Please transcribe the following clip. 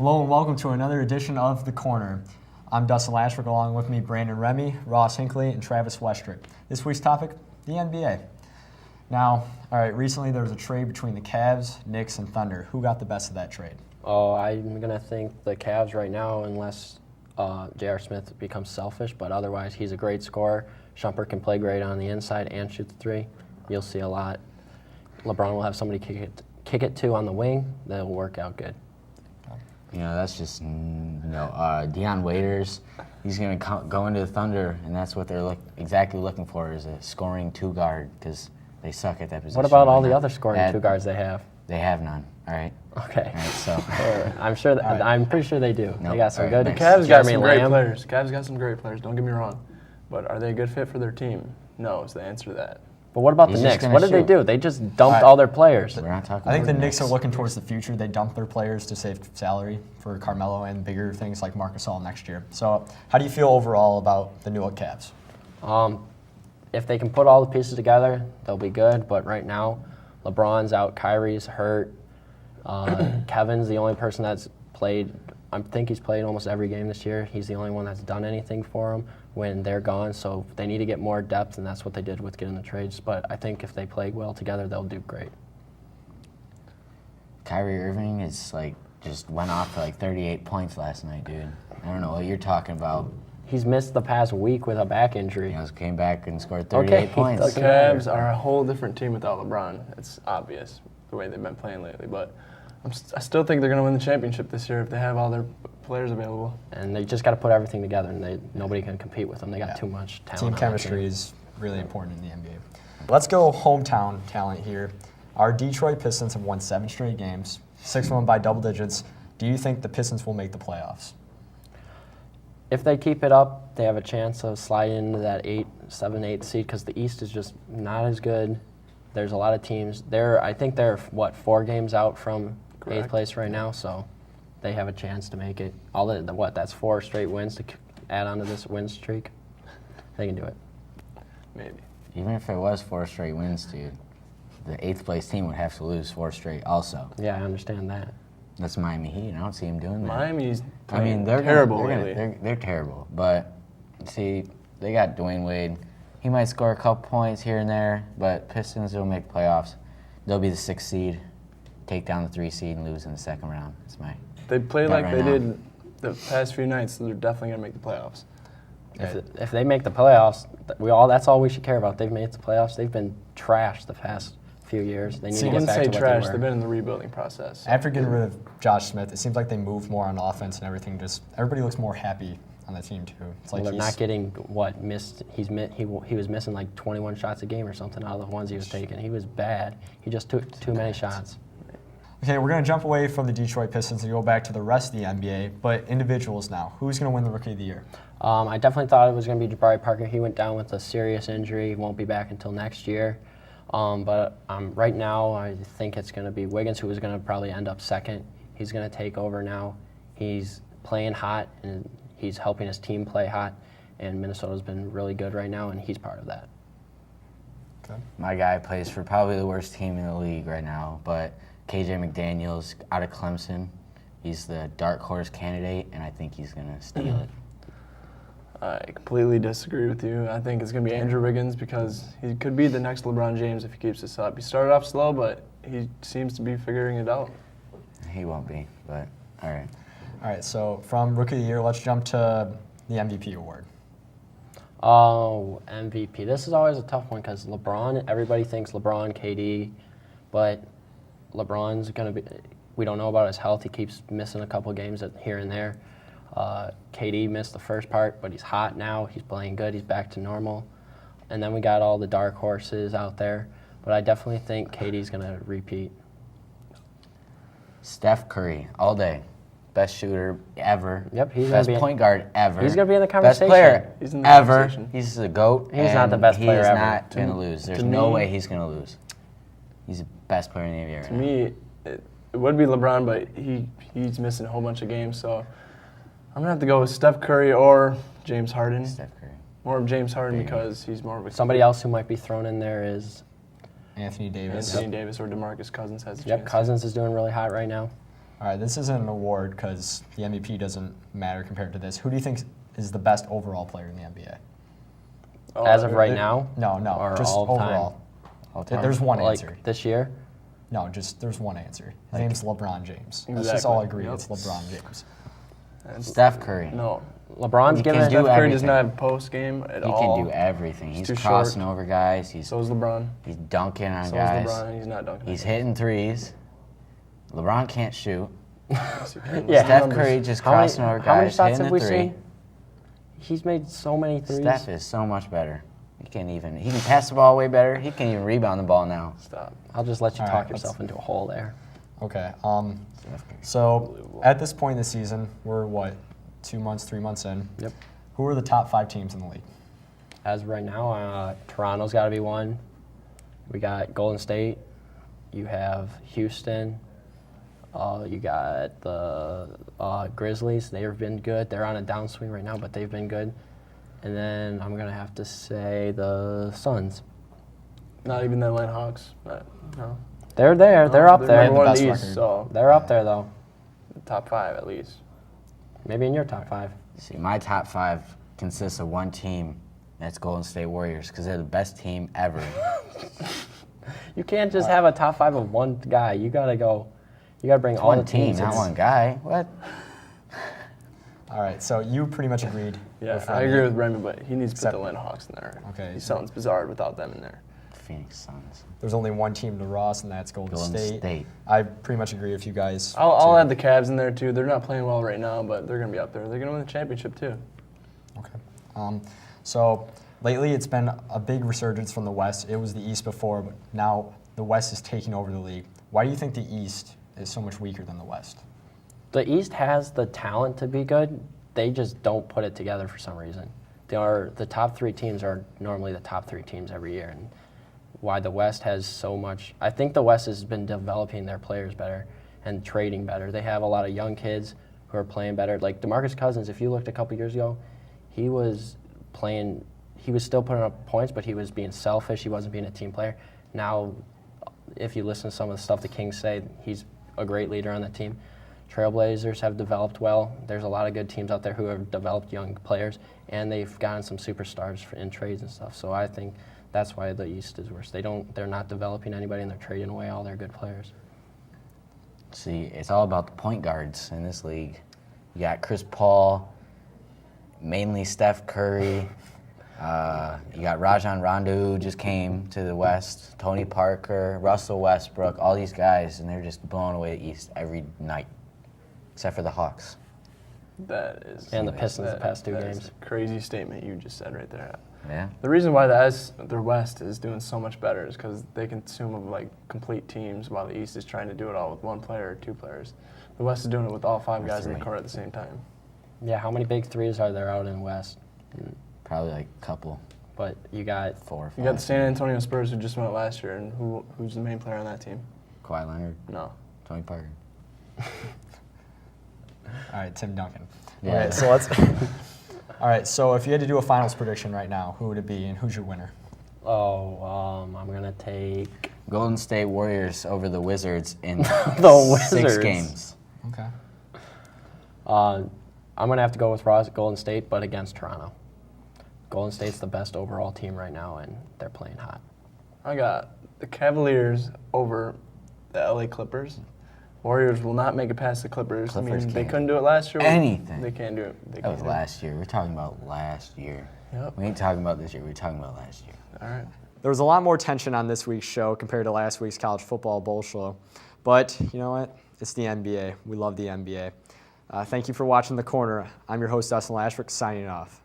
Hello and welcome to another edition of The Corner. I'm Dustin Lashbrook, along with me Brandon Remy, Ross Hinckley, and Travis Westrick. This week's topic, the NBA. Now, all right, recently there was a trade between the Cavs, Knicks, and Thunder. Who got the best of that trade? Oh, I'm going to think the Cavs right now, unless J.R. Smith becomes selfish, but otherwise he's a great scorer. Shumpert can play great on the inside and shoot the three. You'll see a lot. LeBron will have somebody kick it to on the wing. That'll work out good. You know, that's just, Deion Waiters, he's going to go into the Thunder, and that's what they're exactly looking for is a scoring two-guard because they suck at that position. What about all the other scoring two guards they have? They have none, all right? Okay. All right, so. I'm pretty sure they do. Nope. They got some good. The Cavs got Jeremy some great Lamb. players. Cavs got some great players, don't get me wrong. But are they a good fit for their team? No is the answer to that. But what about He's the just Knicks? gonna What did they shoot. do? They just dumped all their players. We're not talking I think about the Knicks are looking towards the future. They dump their players to save salary for Carmelo and bigger things like Marc Gasol next year. So how do you feel overall about the New York Cavs? If they can put all the pieces together, they'll be good. But right now, LeBron's out, Kyrie's hurt. Kevin's the only person that's played. I think he's played almost every game this year. He's the only one that's done anything for them when they're gone. So they need to get more depth, and that's what they did with getting the trades. But I think if they play well together, they'll do great. Kyrie Irving just went off for 38 points last night, dude. I don't know what you're talking about. He's missed the past week with a back injury. He came back and scored 38 points. The Cavs are a whole different team without LeBron. It's obvious the way they've been playing lately. But I still think they're going to win the championship this year if they have all their players available. And they just got to put everything together, and nobody can compete with them. They got too much talent. Team on that chemistry team. is really important in the NBA. Let's go hometown talent here. Our Detroit Pistons have won 7 straight games, 6 of them by double digits. Do you think the Pistons will make the playoffs? If they keep it up, they have a chance of sliding into that 7, 8 seed because the East is just not as good. There's a lot of teams. I think they're 4 games out from Correct. 8th place right now, so they have a chance to make it. That's 4 straight wins to add on to this win streak. They can do it. Maybe. Even if it was 4 straight wins, dude, the 8th place team would have to lose 4 straight also. Yeah, I understand that. That's Miami Heat. I don't see him doing that. Miami's They're terrible lately. They're terrible. But, see, they got Dwayne Wade. He might score a couple points here and there, but Pistons will make playoffs. They'll be the 6th seed, take down the 3 seed, and lose in the second round. That's my They play bet like right they now. did the past few nights, so they're definitely going to make the playoffs. If they make the playoffs, that's all we should care about. They've made the playoffs. They've been trashed the past few years. They need I to get wouldn't back say to what trash. they They've were. been in the rebuilding process. After getting rid of Josh Smith, it seems like they move more on offense and everything. Everybody looks more happy on the team too. It's like Well, they're not getting missed. He was missing like 21 shots a game or something out of the ones he was taking. He was bad. He just took too many shots. Okay, we're going to jump away from the Detroit Pistons and go back to the rest of the NBA, but individuals now. Who's going to win the Rookie of the Year? I definitely thought it was going to be Jabari Parker. He went down with a serious injury. He won't be back until next year. But right now, I think it's going to be Wiggins, who is going to probably end up second. He's going to take over now. He's playing hot, and he's helping his team play hot. And Minnesota's been really good right now, and he's part of that. Okay. My guy plays for probably the worst team in the league right now, but KJ McDaniels out of Clemson. He's the dark horse candidate, and I think he's going to steal it. I completely disagree with you. I think it's going to be Andrew Wiggins because he could be the next LeBron James if he keeps this up. He started off slow, but he seems to be figuring it out. He won't be, but all right. All right, so from Rookie of the Year, let's jump to the MVP award. Oh, MVP. This is always a tough one because LeBron, everybody thinks LeBron, KD, but LeBron's going to be, we don't know about his health. He keeps missing a couple games here and there. KD missed the first part, but he's hot now. He's playing good. He's back to normal. And then we got all the dark horses out there. But I definitely think KD's going to repeat. Steph Curry, all day. Best shooter ever. Yep, he's Best gonna be point guard ever. He's gonna be in the Best conversation. player He's in the ever. conversation. He's the GOAT. He's not the best player He is ever. not going to lose. There's no way he's going to lose. He's the best player in the NBA right To now. me, it would be LeBron, but he's missing a whole bunch of games. So I'm going to have to go with Steph Curry or James Harden. Steph Curry. More of James Harden Maybe. because he's more of a Somebody else who might be thrown in there is Anthony Davis. Anthony Davis or DeMarcus Cousins has a Yep, chance. Cousins is doing really hot right now. All right, this isn't an award because the MVP doesn't matter compared to this. Who do you think is the best overall player in the NBA? Oh, As of right now? No, Or just all of time? overall. All time. There's one Like answer. this year? No, just there's one answer. His name's LeBron James. Let's just Exactly. all agree Yep. it's LeBron James. Steph Curry. No, LeBron's He given can do Steph Curry everything. does not have post game at He all. can do everything. He's too crossing short. over guys. He's So is LeBron. dunking on So guys. is LeBron. He's not dunking. He's hitting threes. LeBron can't shoot. Yes, he can. Yeah. Steph Numbers. Curry just How many, crossing over how many guys, shots hitting have the we three. seen? He's made so many threes. Steph is so much better. He can pass the ball way better. He can even rebound the ball now. Stop. I'll just let you All talk right, yourself into a hole there. Okay. Steph Curry. So at this point in the season, we're what, 3 months in? Yep. Who are the top 5 teams in the league? As of right now, Toronto's got to be one. We got Golden State. You have Houston. You got the Grizzlies. They've been good. They're on a downswing right now, but they've been good. And then I'm going to have to say the Suns. Not even the Atlanta Hawks. No. They're there. They're up there. Number one in Best the East, record. so They're up there, though. top 5 at least. Maybe in your top 5. See, my top 5 consists of one team. That's Golden State Warriors because they're the best team ever. You can't just have a top 5 of one guy. You got to go. You got to bring It's all one the team, teams. not one guy. What? All right, so you pretty much agreed. Yeah, with I Remy. agree with Remy, but he needs to put Except- the Atlanta Hawks in there. Okay. He sounds bizarre without them in there. Phoenix Suns. There's only one team to Ross, and that's Golden State. I pretty much agree with you guys. I'll too. add the Cavs in there too. They're not playing well right now, but they're going to be up there. They're going to win the championship too. Okay. So lately, it's been a big resurgence from the West. It was the East before, but now the West is taking over the league. Why do you think the East is so much weaker than the West? The East has the talent to be good. They just don't put it together for some reason. The top 3 teams are normally the top 3 teams every year, and why the West has so much. I think the West has been developing their players better and trading better. They have a lot of young kids who are playing better. Like DeMarcus Cousins, if you looked a couple years ago, he was still putting up points, but he was being selfish. He wasn't being a team player. Now, if you listen to some of the stuff the Kings say, he's a great leader on the team. Trailblazers have developed well. There's a lot of good teams out there who have developed young players, and they've gotten some superstars in trades and stuff. So I think that's why the East is worse. They're not developing anybody, and they're trading away all their good players. See, it's all about the point guards in this league. You got Chris Paul, mainly Steph Curry. You got Rajon Rondo, who just came to the West. Tony Parker, Russell Westbrook, all these guys, and they're just blowing away the East every night, except for the Hawks. That is. And the Pistons the past 2 that games. is a crazy statement you just said right there. Yeah. The reason why the West is doing so much better is because they consume of like complete teams, while the East is trying to do it all with 1 player or 2 players. The West is doing it with all 5 guys in the 3. court at the same time. Yeah, how many big threes are there out in West? Probably like a couple, But you got 4 or 5. You got the San Antonio Spurs who just won it last year, and who's the main player on that team? Kawhi Leonard, No. Tony Parker. All right, Tim Duncan. Yeah. All right, so let's. All right, so if you had to do a finals prediction right now, who would it be, and who's your winner? I'm gonna take Golden State Warriors over the Wizards in The 6 Wizards. games. Okay. I'm going to have to go with Golden State, but against Toronto. Golden State's the best overall team right now, and they're playing hot. I got the Cavaliers over the LA Clippers. Warriors will not make it past the Clippers. Clippers they can't couldn't do it last year. anything. They can't do it. They That was can't do it. last year. We're talking about last year. Yep. We ain't talking about this year. We're talking about last year. All right. There was a lot more tension on this week's show compared to last week's college football bowl show. But you know what? It's the NBA. We love the NBA. Thank you for watching The Corner. I'm your host, Dustin Lashbrook, signing off.